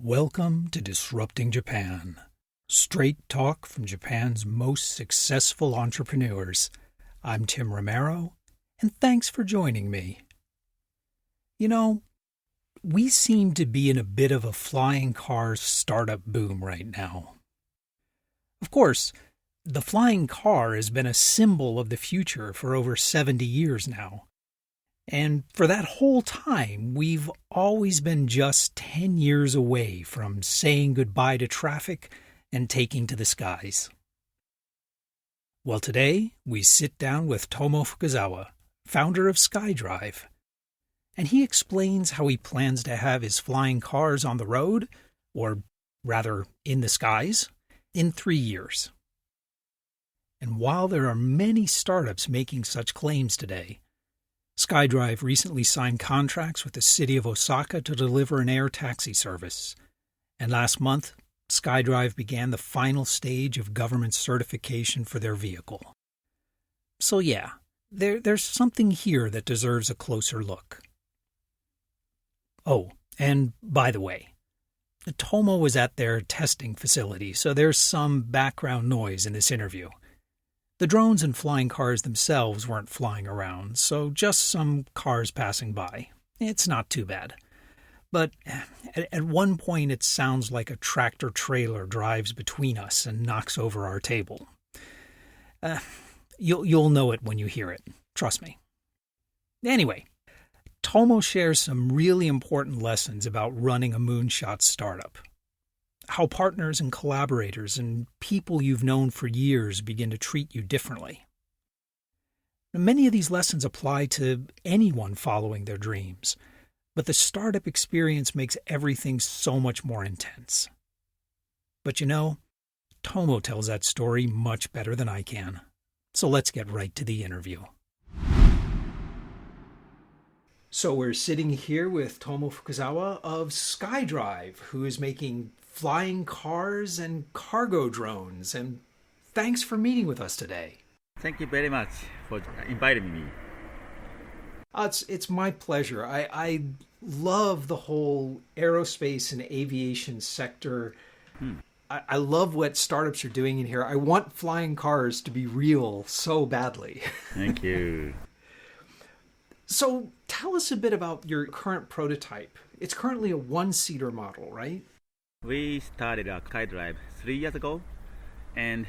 Welcome to Disrupting Japan. Straight talk from Japan's most successful entrepreneurs. I'm Tim Romero, and thanks for joining me. You know, we seem to be in a bit of a flying car startup boom right now. Of course, the flying car has been a symbol of the future for over 70 years now. And for that whole time, we've always been just 10 years away from saying goodbye to traffic and taking to the skies. Well, today, we sit down with Tom Fukuzawa, founder of SkyDrive, and he explains how he plans to have his flying cars on the road, or rather in the skies, in 3 years. And while there are many startups making such claims today, SkyDrive recently signed contracts with the city of Osaka to deliver an air taxi service. And last month, SkyDrive began the final stage of government certification for their vehicle. So yeah, there's something here that deserves a closer look. Oh, and by the way, Tomo was at their testing facility, so there's some background noise in this interview. The drones and flying cars themselves weren't flying around, so just some cars passing by. It's not too bad. But at one point it sounds like a tractor-trailer drives between us and knocks over our table. You'll know it when you hear it. Trust me. Anyway, Tomo shares some really important lessons about running a moonshot startup. How partners and collaborators and people you've known for years begin to treat you differently. Many of these lessons apply to anyone following their dreams, but the startup experience makes everything so much more intense. But you know, Tomo tells that story much better than I can. So let's get right to the interview. So we're sitting here with Tom Fukuzawa of SkyDrive, who is making flying cars and cargo drones. And thanks for meeting with us today. Thank you very much for inviting me. It's my pleasure. I love the whole aerospace and aviation sector. I love what startups are doing in here. I want flying cars to be real so badly. Thank you. So tell us a bit about your current prototype. It's currently a one-seater model, right? We started a SkyDrive 3 years ago, and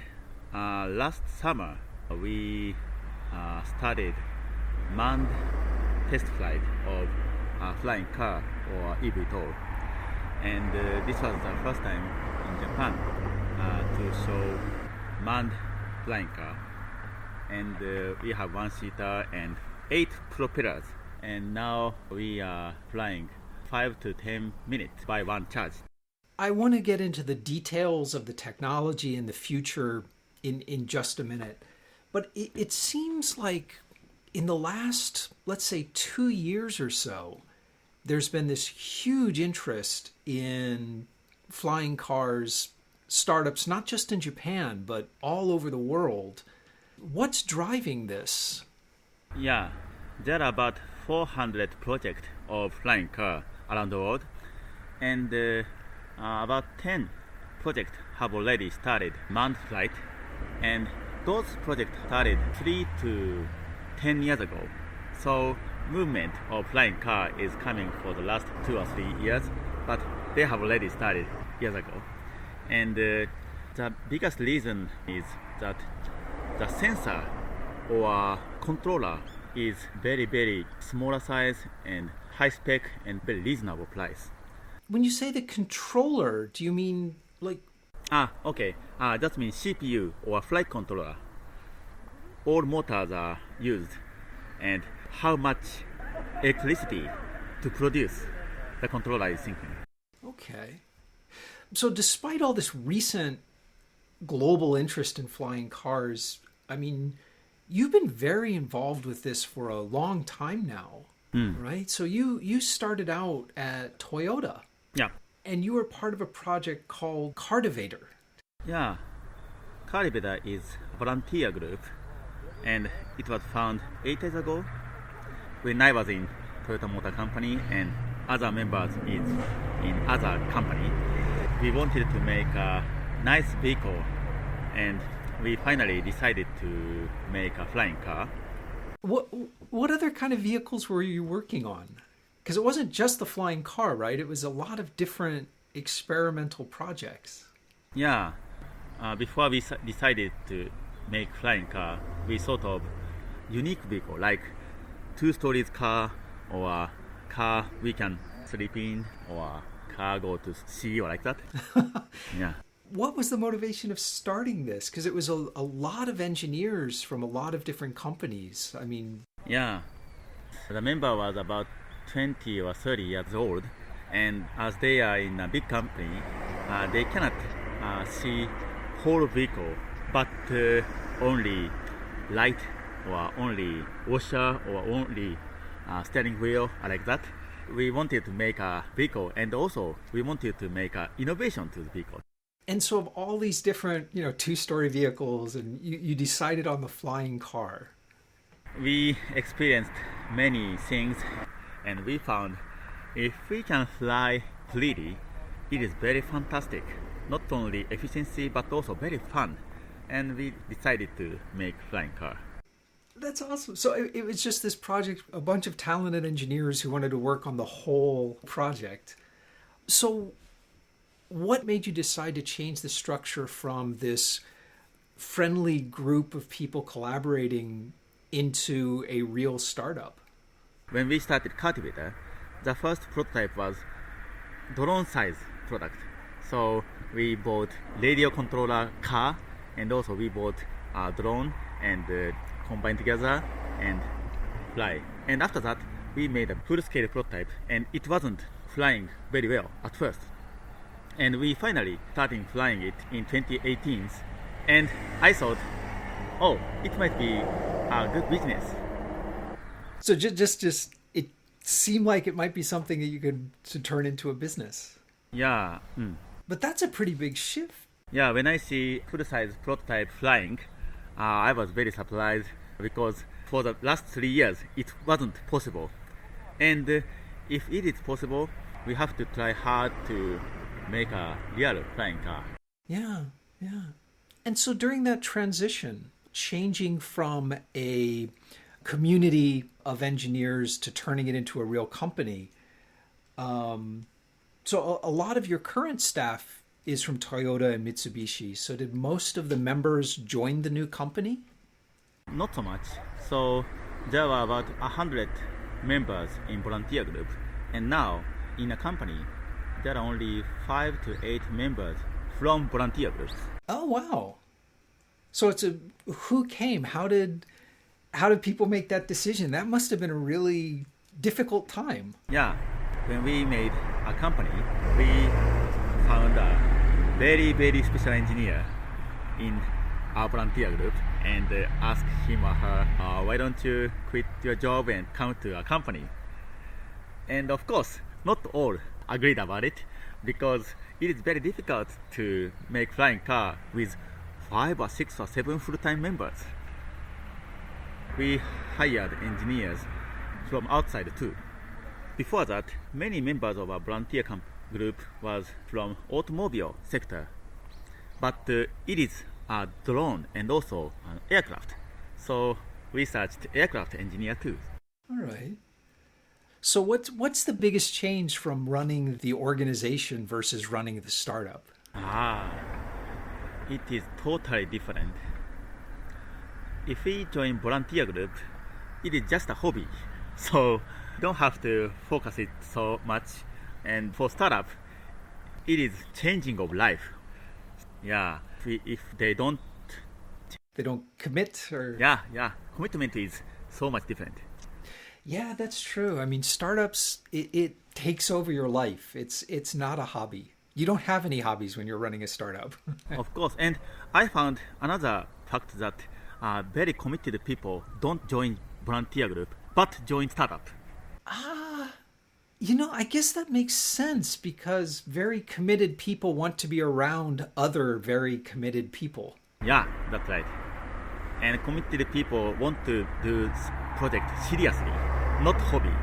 last summer we started manned test flight of a flying car or eVTOL. And this was the first time in Japan to show manned flying car. And we have one-seater and 8 propellers, and now we are flying 5 to 10 minutes by one charge. I want to get into the details of the technology and the future in just a minute, but it seems like in the last, let's say, 2 years or so, there's been this huge interest in flying cars startups, not just in Japan, but all over the world. What's driving this? Yeah, there are about 400 projects of flying car around the world, and about 10 projects have already started manned flight, and those projects started 3 to 10 years ago. So movement of flying car is coming for the last 2 or 3 years, but they have already started years ago. And the biggest reason is that the sensor or controller is very, very smaller size and high spec and very reasonable price. When you say the controller, do you mean like... Okay. That means CPU or flight controller. All motors are used, and how much electricity to produce the controller is thinking. Okay. So despite all this recent global interest in flying cars, I mean, you've been very involved with this for a long time now, right? So you started out at Toyota. Yeah. And you were part of a project called Cardivator. Yeah. Cardivator is a volunteer group, and it was founded 8 years ago when I was in Toyota Motor Company and other members is in other company. we wanted to make a nice vehicle, and we finally decided to make a flying car. What other kind of vehicles were you working on? Because it wasn't just the flying car, right? It was a lot of different experimental projects. Yeah, before we decided to make flying car, we thought of unique vehicle like 2 stories car, or a car we can sleep in, or a car go to sea, or like that. Yeah. What was the motivation of starting this? Because it was a lot of engineers from a lot of different companies. I mean... Yeah. The member was about 20 or 30 years old, and as they are in a big company, they cannot see whole vehicle, but only light, or only washer, or only steering wheel, like that. We wanted to make a vehicle, and also we wanted to make an innovation to the vehicle. And so of all these different, 2-story vehicles, and you decided on the flying car. We experienced many things, and we found if we can fly freely, it is very fantastic. Not only efficiency, but also very fun. And we decided to make flying car. That's awesome. So it was just this project, a bunch of talented engineers who wanted to work on the whole project. So what made you decide to change the structure from this friendly group of people collaborating into a real startup? When we started Cultivator, the first prototype was drone size product. So we bought radio controller car, and also we bought a drone and combined together and fly. And after that, we made a full-scale prototype, and it wasn't flying very well at first. And we finally started flying it in 2018, and I thought, it might be a good business. So just it seemed like it might be something that you could to turn into a business. Yeah. But that's a pretty big shift. Yeah, when I see full-size prototype flying, I was very surprised, because for the last 3 years it wasn't possible. And if it is possible, we have to try hard to make a real flying car. Yeah. And so during that transition, changing from a community of engineers to turning it into a real company, so a lot of your current staff is from Toyota and Mitsubishi. So did most of the members join the new company? Not so much. So there were about 100 members in volunteer group, and now in a company there are only 5 to 8 members from volunteer groups. Oh wow! So who came? How did people make that decision? That must have been a really difficult time. Yeah, when we made a company, we found a very, very special engineer in our volunteer group and asked him or her, why don't you quit your job and come to our company? And of course, not all agreed about it, because it is very difficult to make flying car with 5 or 6 or 7 full-time members. We hired engineers from outside too. Before that, many members of our volunteer group was from automobile sector, but it is a drone and also an aircraft. So we searched aircraft engineer too. All right. So what's the biggest change from running the organization versus running the startup? It is totally different. If we join volunteer group, it is just a hobby. So you don't have to focus it so much. And for startup, it is changing of life. Yeah, if they don't commit, or commitment is so much different. Yeah, that's true. I mean, startups, it takes over your life. It's not a hobby. You don't have any hobbies when you're running a startup. Of course. And I found another fact that very committed people don't join volunteer group, but join startup. I guess that makes sense, because very committed people want to be around other very committed people. Yeah, that's right. And committed people want to do project seriously, not hobby.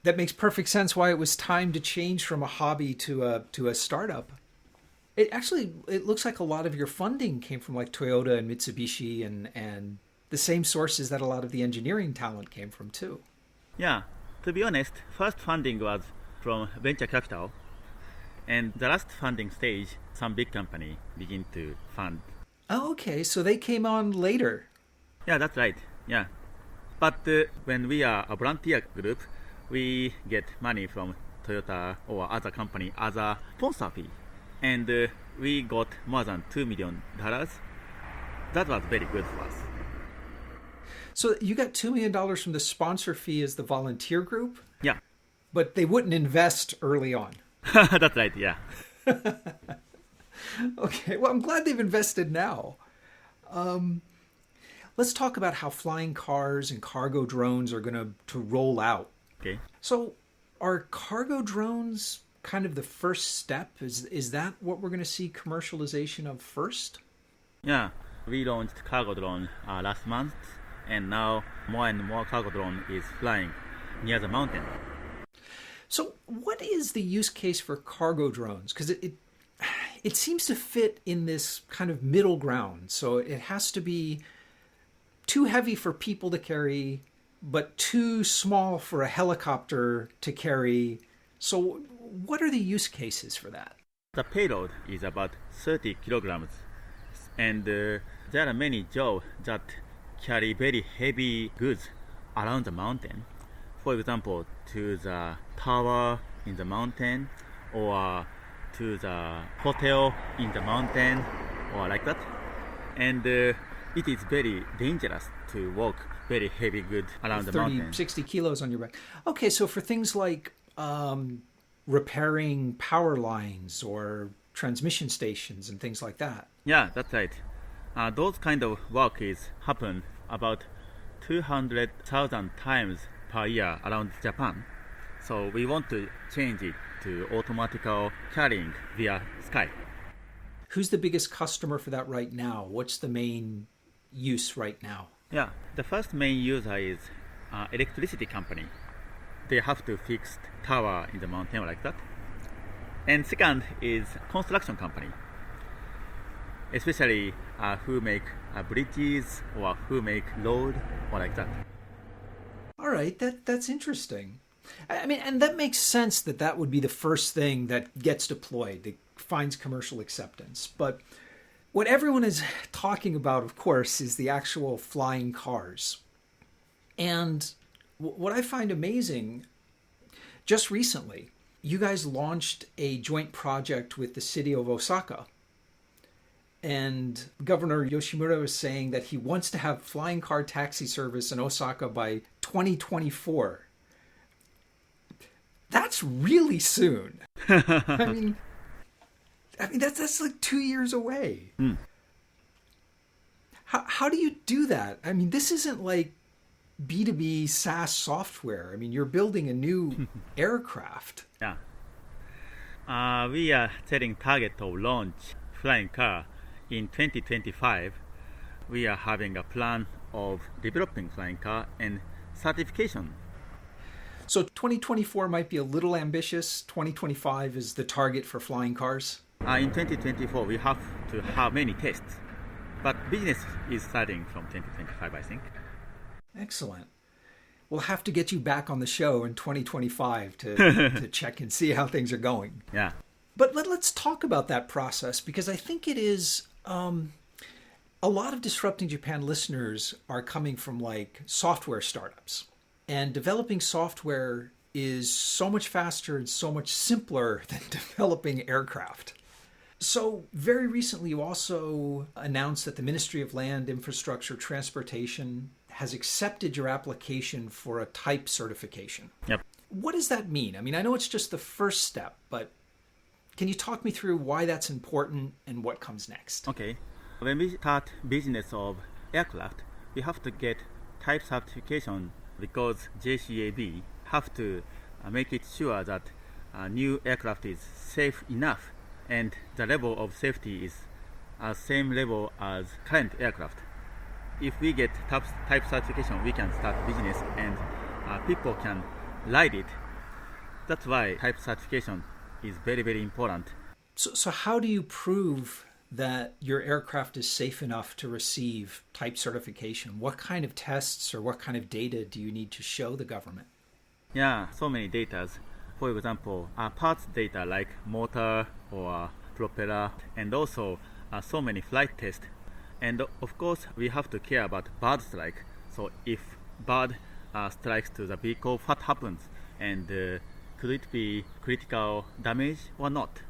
That makes perfect sense why it was time to change from a hobby to a startup. It looks like a lot of your funding came from like Toyota and Mitsubishi and the same sources that a lot of the engineering talent came from too. Yeah, to be honest, first funding was from venture capital, and the last funding stage, some big company begin to fund. Oh, okay, so they came on later. Yeah, that's right. Yeah, but when we are a volunteer group, we get money from Toyota or other company as a sponsor fee, and we got more than $2 million. That was very good for us. So you got $2 million from the sponsor fee as the volunteer group? Yeah. But they wouldn't invest early on. That's right, yeah. Okay, well, I'm glad they've invested now. Let's talk about how flying cars and cargo drones are going to roll out. Okay. So are cargo drones kind of the first step? Is that what we're going to see commercialization of first? Yeah, we launched cargo drone last month, and now more and more cargo drone is flying near the mountain. So what is the use case for cargo drones? Because it seems to fit in this kind of middle ground. So it has to be too heavy for people to carry, but too small for a helicopter to carry. So what are the use cases for that? The payload is about 30 kilograms, and there are many jobs that carry very heavy goods around the mountain. For example, to the tower in the mountain, or to the hotel in the mountain, or like that. And it is very dangerous to walk very heavy goods around the mountain. 60 kilos on your back. Okay, so for things like repairing power lines or transmission stations and things like that. Yeah, that's right. Those kind of work is happen about 200,000 times per year around Japan. So we want to change it to automatical carrying via sky. Who's the biggest customer for that right now? What's the main use right now? Yeah, the first main user is electricity company. They have to fix tower in the mountain like that. And second is construction company, especially who make bridges or who make road or like that. All right, that's interesting. I mean, and that makes sense that would be the first thing that gets deployed, that finds commercial acceptance. But what everyone is talking about, of course, is the actual flying cars. And what I find amazing, just recently, you guys launched a joint project with the city of Osaka. And Governor Yoshimura was saying that he wants to have flying car taxi service in Osaka by 2024. That's really soon. I mean that's like 2 years away. Mm. How do you do that? I mean, this isn't like B2B SaaS software. I mean, you're building a new aircraft. Yeah. We are setting target of launch flying car in 2025. We are having a plan of developing flying car and certification. So 2024 might be a little ambitious. 2025 is the target for flying cars. In 2024, we have to have many tests, but business is starting from 2025, I think. Excellent. We'll have to get you back on the show in 2025 to check and see how things are going. Yeah. But let's talk about that process, because I think it is a lot of Disrupting Japan listeners are coming from like software startups. And developing software is so much faster and so much simpler than developing aircraft. So very recently, you also announced that the Ministry of Land, Infrastructure, Transportation has accepted your application for a type certification. Yep. What does that mean? I mean, I know it's just the first step, but can you talk me through why that's important and what comes next? Okay. When we start business of aircraft, we have to get type certification because JCAB have to make it sure that a new aircraft is safe enough and the level of safety is same level as current aircraft. If we get type certification, we can start business and people can ride it That's why type certification is very, very important. So how do you prove that your aircraft is safe enough to receive type certification? What kind of tests or what kind of data do you need to show the government? Yeah, so many data. For example, parts data like motor or propeller, and also so many flight tests. And of course, we have to care about bird strike. So if bird strikes to the vehicle, what happens? And could it be critical damage or not?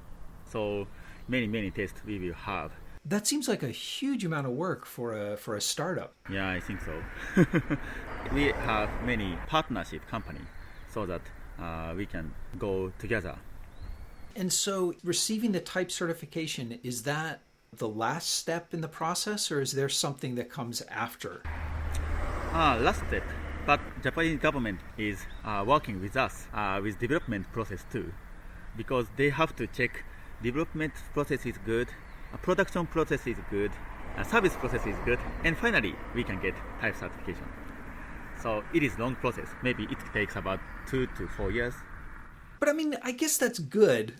So many tests we will have. That seems like a huge amount of work for a startup. Yeah, I think so. We have many partnership company so that we can go together. And so receiving the type certification, is that the last step in the process, or is there something that comes after? Last step, but Japanese government is working with us with development process too, because they have to check development process is good, production process is good, service process is good, and finally we can get type certification. So it is long process. Maybe it takes about 2 to 4 years. But I mean, I guess that's good.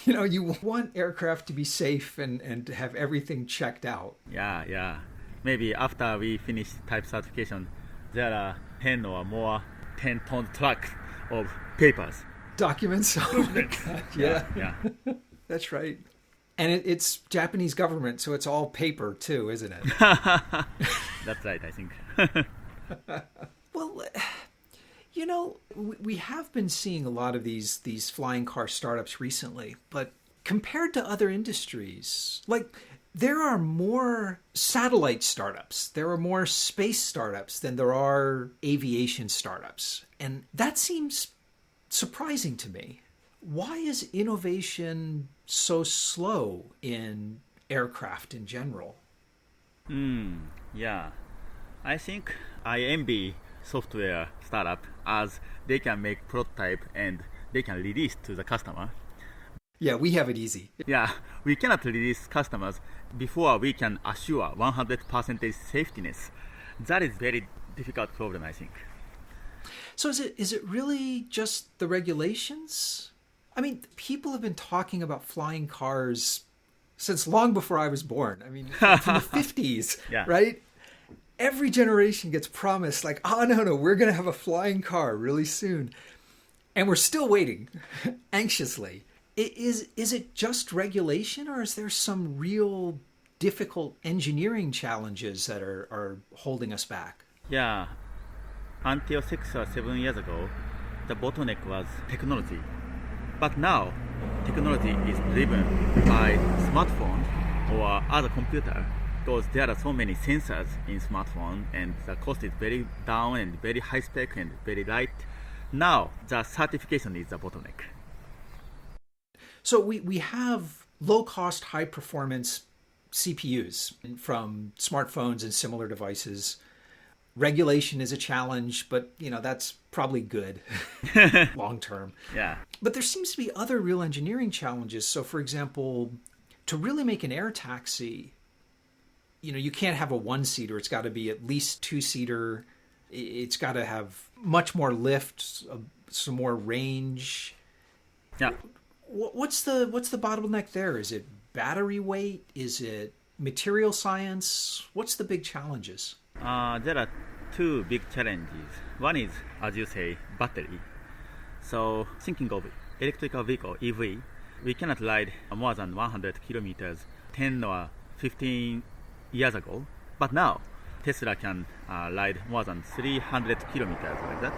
You want aircraft to be safe and to have everything checked out. Yeah. Maybe after we finish type certification, there are 10 or more 10-ton trucks of papers. Documents? Oh my God, Yeah. That's right. And it's Japanese government, so it's all paper too, isn't it? That's right, I think. Well, we have been seeing a lot of these flying car startups recently, but compared to other industries, like there are more satellite startups, there are more space startups than there are aviation startups. And that seems surprising to me. Why is innovation so slow in aircraft in general? Yeah. I think I envy software startup as they can make prototype and they can release to the customer. Yeah, we have it easy. Yeah, we cannot release customers before we can assure 100% safetyness. That is very difficult problem, I think. So is it really just the regulations? I mean, people have been talking about flying cars since long before I was born. I mean, from the 50s, Yeah. right? Every generation gets promised, like, oh, no, we're going to have a flying car really soon. And we're still waiting anxiously. Is it just regulation, or is there some real difficult engineering challenges that are holding us back? Yeah, until 6 or 7 years ago, the bottleneck was technology. But now, technology is driven by smartphone or other computer, because there are so many sensors in smartphone and the cost is very down and very high spec and very light. Now, the certification is the bottleneck. So we have low-cost, high-performance CPUs from smartphones and similar devices. Regulation is a challenge, but that's probably good long term. Yeah. But there seems to be other real engineering challenges. So, for example, to really make an air taxi, you can't have a one-seater. It's got to be at least two-seater. It's got to have much more lift, some more range. Yeah. What's the bottleneck there? Is it battery weight? Is it material science? What's the big challenges? There are two big challenges. One is, as you say, battery. So thinking of electrical vehicle, EV, we cannot ride more than 100 kilometers 10 or 15 years ago. But now, Tesla can ride more than 300 kilometers like that.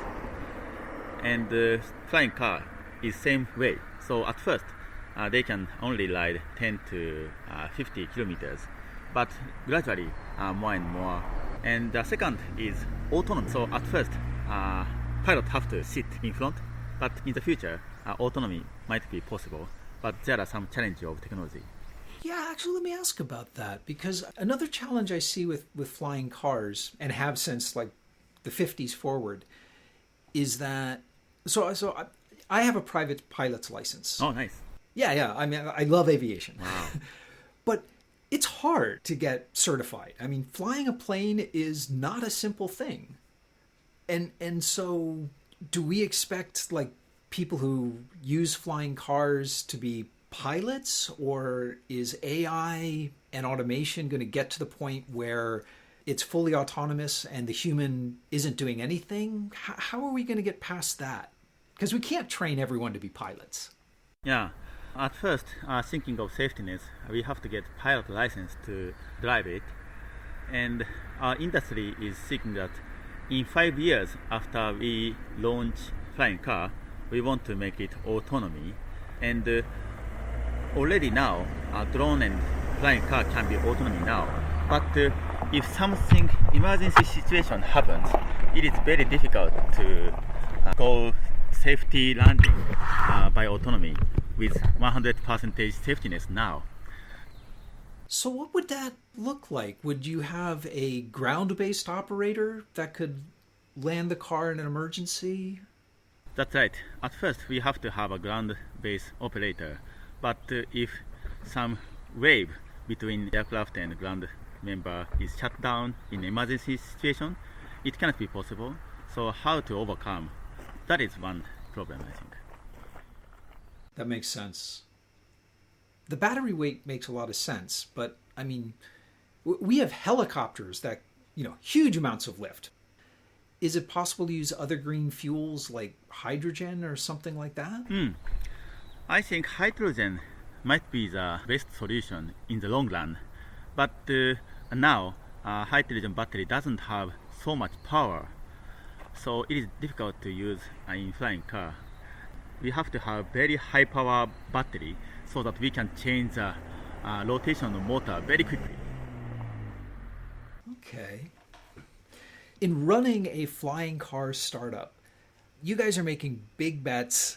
And the flying car is same way. So at first, they can only ride 10 to 50 kilometers. But gradually, more and more. And the second is autonomy. So at first, pilots have to sit in front, but in the future, autonomy might be possible. But there are some challenges of technology. Yeah, actually, let me ask about that, because another challenge I see with flying cars, and have since like the 50s forward, is that so I have a private pilot's license. Oh, nice. Yeah. I mean, I love aviation. Wow. But it's hard to get certified. I mean, flying a plane is not a simple thing. And so do we expect like people who use flying cars to be pilots, or is AI and automation going to get to the point where it's fully autonomous and the human isn't doing anything? How are we going to get past that? Because we can't train everyone to be pilots. Yeah. At first, thinking of safetyness, we have to get pilot license to drive it. And our industry is thinking that in 5 years after we launch flying car, we want to make it autonomy. And already now, drone and flying car can be autonomy now. But if something emergency situation happens, it is very difficult to go safety landing by autonomy with 100% safetyness now. So what would that look like? Would you have a ground-based operator that could land the car in an emergency? That's right. At first, we have to have a ground-based operator. But if some wave between aircraft and ground member is shut down in emergency situation, it cannot be possible. So how to overcome? That is one problem, I think. That makes sense. The battery weight makes a lot of sense, but I mean, we have helicopters that, huge amounts of lift. Is it possible to use other green fuels like hydrogen or something like that? I think hydrogen might be the best solution in the long run. But now, hydrogen battery doesn't have so much power. So it is difficult to use in flying car. We have to have very high power battery so that we can change the rotational motor very quickly. Okay. In running a flying car startup, you guys are making big bets.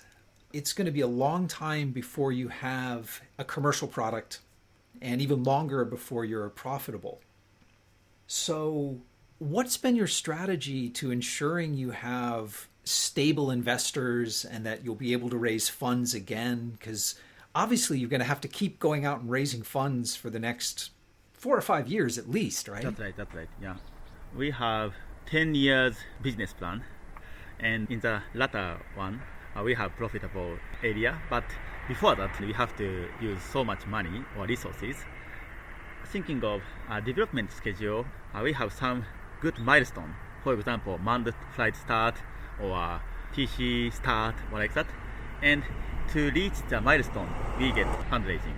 It's going to be a long time before you have a commercial product, and even longer before you're profitable. So what's been your strategy to ensuring you have stable investors and that you'll be able to raise funds again? Because obviously you're going to have to keep going out and raising funds for the next 4 or 5 years at least, right? That's right, yeah. We have 10 years business plan, and in the latter one, we have profitable area, but before that, we have to use so much money or resources. Thinking of development schedule, we have some good milestone. For example, manned flight start or TC start or like that. And to reach the milestone, we get fundraising.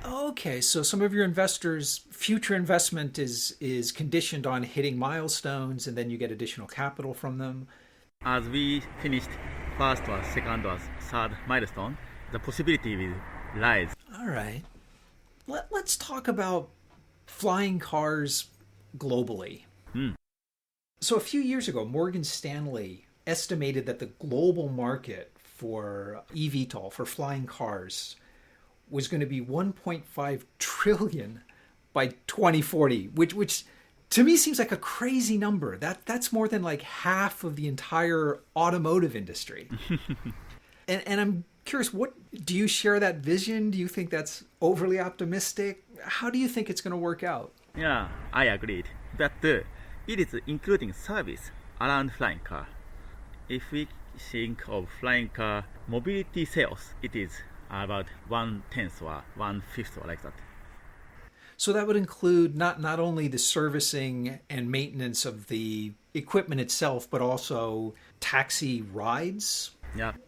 Okay, so some of your investors' future investment is conditioned on hitting milestones, and then you get additional capital from them. As we finished first or second or third milestone, the possibility will rise. All right. Let's talk about flying cars globally. So a few years ago, Morgan Stanley estimated that the global market for eVTOL, for flying cars, was going to be 1.5 trillion by 2040, which to me seems like a crazy number. That's more than like half of the entire automotive industry. and I'm curious, what do you share that vision? Do you think that's overly optimistic? How do you think it's going to work out? Yeah, I agreed. But it is including service around flying car. If we think of flying car mobility sales, it is about 1/10 or 1/5 or like that. So that would include not only the servicing and maintenance of the equipment itself, but also taxi rides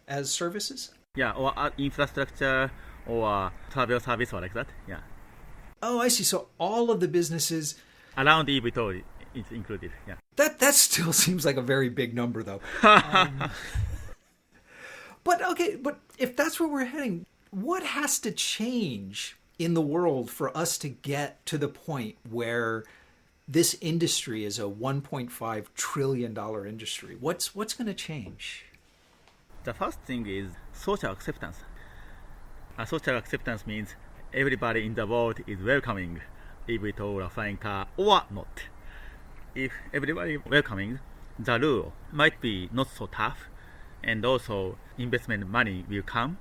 as services? Yeah, or infrastructure or travel service or like that. Yeah. Oh, I see. So all of the businesses around eVTOL is included. Yeah. That still seems like a very big number, though. But if that's where we're heading, what has to change in the world for us to get to the point where this industry is a $1.5 trillion industry? What's going to change? The first thing is social acceptance. Social acceptance means everybody in the world is welcoming eVTOL or flying car or not. If everybody welcoming, the rule might be not so tough, and also investment money will come,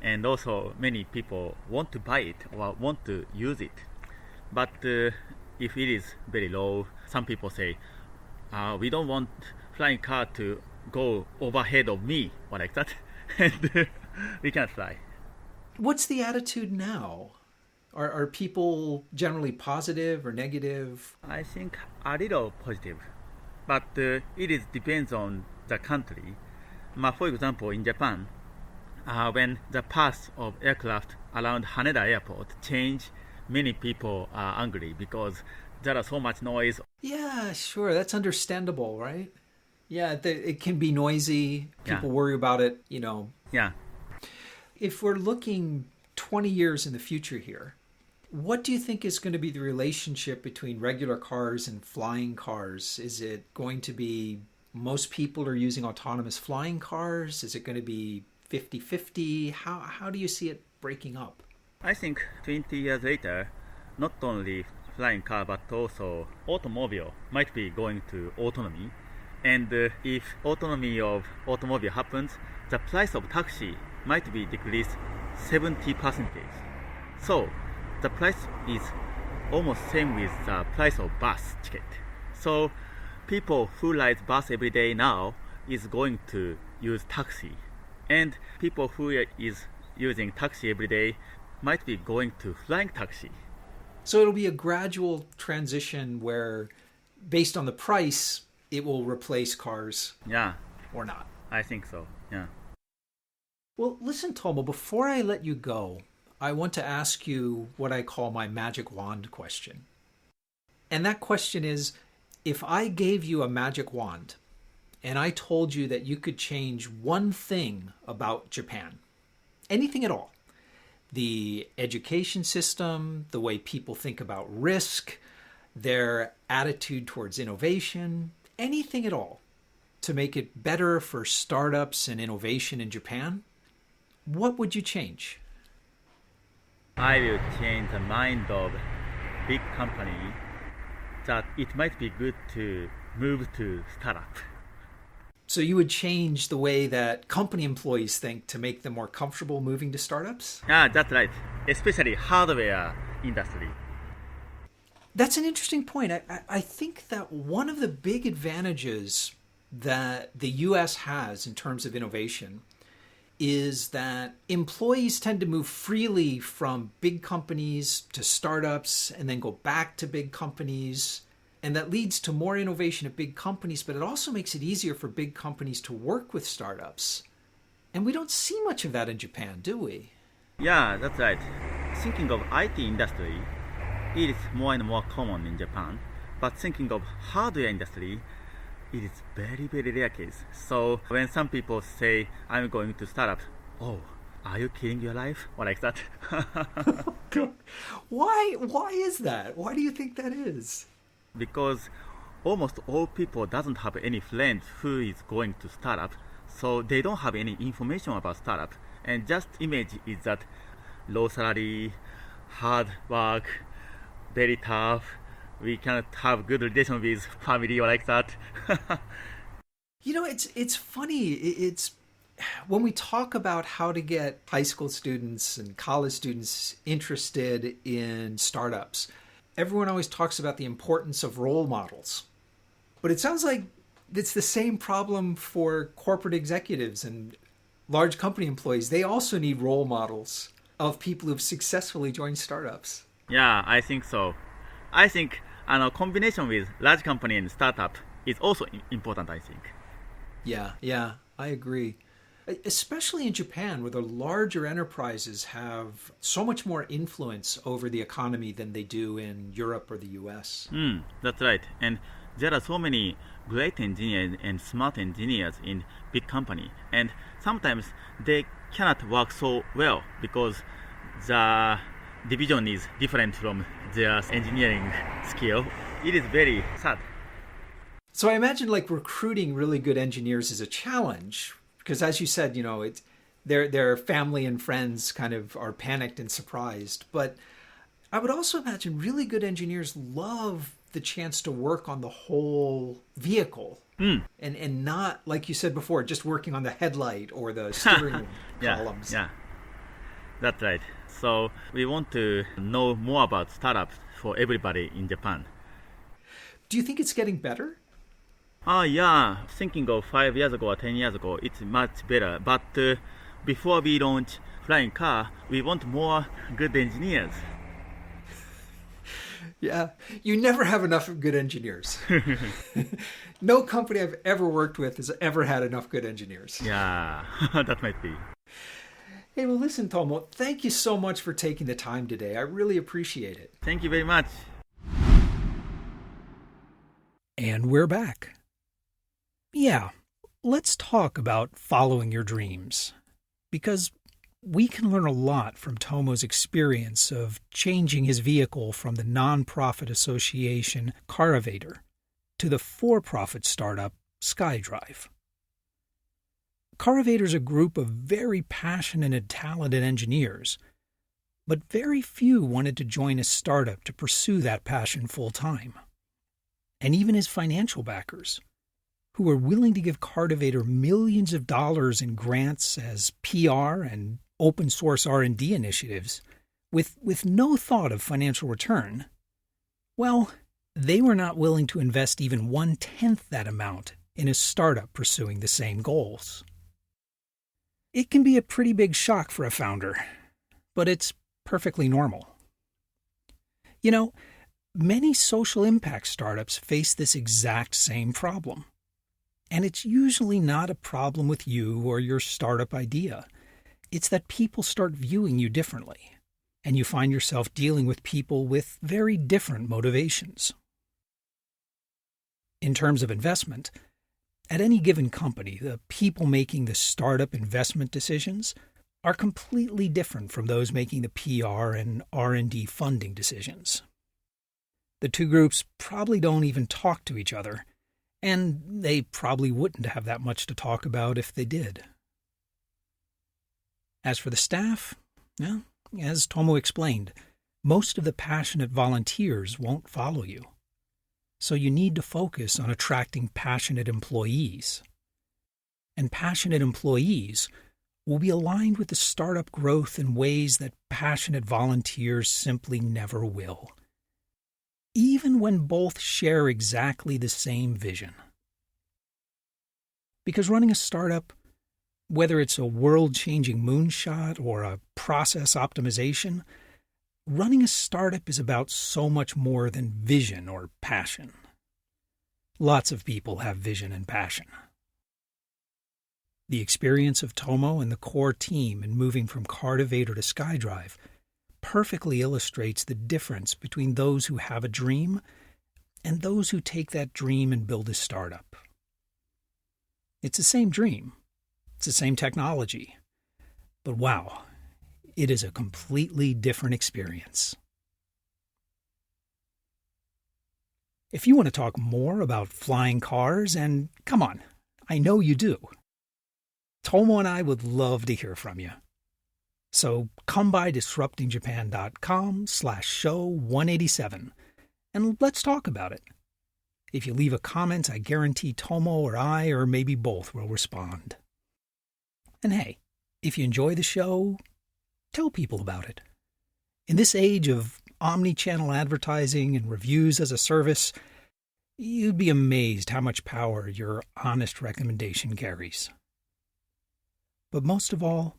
and also many people want to buy it or want to use it. But if it is very low, some people say, we don't want flying car to go overhead of me or like that. and we cannot fly. What's the attitude now? Are people generally positive or negative? I think a little positive, but it is depends on the country. For example, in Japan, when the path of aircraft around Haneda Airport change, many people are angry because there is so much noise. Yeah, sure. That's understandable, right? Yeah, it can be noisy. People Yeah. worry about it, you know. Yeah. If we're looking 20 years in the future here, what do you think is going to be the relationship between regular cars and flying cars? Is it going to be most people are using autonomous flying cars? Is it going to be 50-50? How do you see it breaking up? I think 20 years later, not only flying car but also automobile might be going to autonomy. And if autonomy of automobile happens, the price of taxi might be decreased 70%. So the price is almost same with the price of bus ticket. So people who ride bus every day now is going to use taxi. And people who is using taxi every day might be going to flying taxi. So it'll be a gradual transition where, based on the price, it will replace cars Yeah, or not. I think so. Yeah. Well, listen, Tomo, before I let you go, I want to ask you what I call my magic wand question. And that question is, if I gave you a magic wand and I told you that you could change one thing about Japan, anything at all, the education system, the way people think about risk, their attitude towards innovation, anything at all, to make it better for startups and innovation in Japan, what would you change? I will change the mind of big company that it might be good to move to startup. So you would change the way that company employees think to make them more comfortable moving to startups? Yeah, that's right. Especially hardware industry. That's an interesting point. I think that one of the big advantages that the US has in terms of innovation is that employees tend to move freely from big companies to startups and then go back to big companies. And that leads to more innovation at big companies, but it also makes it easier for big companies to work with startups. And we don't see much of that in Japan, do we? Yeah, that's right. Thinking of IT industry, it is more and more common in Japan. But thinking of hardware industry, it is very, very rare case. So when some people say, I'm going to startup, oh, are you killing your life? Or like that. Why is that? Why do you think that is? Because almost all people doesn't have any friends who is going to startup, so they don't have any information about startup, and just image is that low salary, hard work, very tough, we cannot have good relation with family or like that. You know, it's funny. It's when we talk about how to get high school students and college students interested in startups, everyone always talks about the importance of role models. But it sounds like it's the same problem for corporate executives and large company employees. They also need role models of people who've successfully joined startups. Yeah, I think so. I think a combination with large company and startup is also important, I think. Yeah, I agree. Especially in Japan, where the larger enterprises have so much more influence over the economy than they do in Europe or the US. That's right. And there are so many great engineers and smart engineers in big company. And sometimes they cannot work so well because the division is different from their engineering skill. It is very sad. So I imagine like recruiting really good engineers is a challenge. Because as you said, you know, their family and friends kind of are panicked and surprised. But I would also imagine really good engineers love the chance to work on the whole vehicle. And not, like you said before, just working on the headlight or the steering columns. Yeah, that's right. So we want to know more about startups for everybody in Japan. Do you think it's getting better? Yeah, thinking of 5 years ago or 10 years ago, it's much better. But before we launch flying car, we want more good engineers. Yeah, you never have enough good engineers. No company I've ever worked with has ever had enough good engineers. Yeah, that might be. Hey, well, listen, Tomo, thank you so much for taking the time today. I really appreciate it. Thank you very much. And we're back. Yeah, let's talk about following your dreams. Because we can learn a lot from Tomo's experience of changing his vehicle from the nonprofit association Caravator to the for-profit startup SkyDrive. Caravator's a group of very passionate and talented engineers, but very few wanted to join a startup to pursue that passion full-time. And even his financial backers, who were willing to give Caravator millions of dollars in grants as PR and open-source R&D initiatives, with no thought of financial return, well, they were not willing to invest even 1/10 that amount in a startup pursuing the same goals. It can be a pretty big shock for a founder, but it's perfectly normal. You know, many social impact startups face this exact same problem. And it's usually not a problem with you or your startup idea. It's that people start viewing you differently, and you find yourself dealing with people with very different motivations. In terms of investment, at any given company, the people making the startup investment decisions are completely different from those making the PR and R&D funding decisions. The two groups probably don't even talk to each other, and they probably wouldn't have that much to talk about if they did. As for the staff, well, as Tomo explained, most of the passionate volunteers won't follow you. So you need to focus on attracting passionate employees. And passionate employees will be aligned with the startup growth in ways that passionate volunteers simply never will, even when both share exactly the same vision. Because running a startup, whether it's a world-changing moonshot or a process optimization, running a startup is about so much more than vision or passion. Lots of people have vision and passion. The experience of Tomo and the core team in moving from Caravator to SkyDrive perfectly illustrates the difference between those who have a dream and those who take that dream and build a startup. It's the same dream. It's the same technology. But wow, it is a completely different experience. If you want to talk more about flying cars, and come on, I know you do, Tomo and I would love to hear from you. So come by disruptingjapan.com/show187 and let's talk about it. If you leave a comment, I guarantee Tomo or I, or maybe both, will respond. And hey, if you enjoy the show, tell people about it. In this age of omni-channel advertising and reviews as a service, you'd be amazed how much power your honest recommendation carries. But most of all,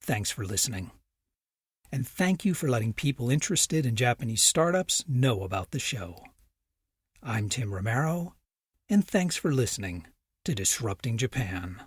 thanks for listening. And thank you for letting people interested in Japanese startups know about the show. I'm Tim Romero, and thanks for listening to Disrupting Japan.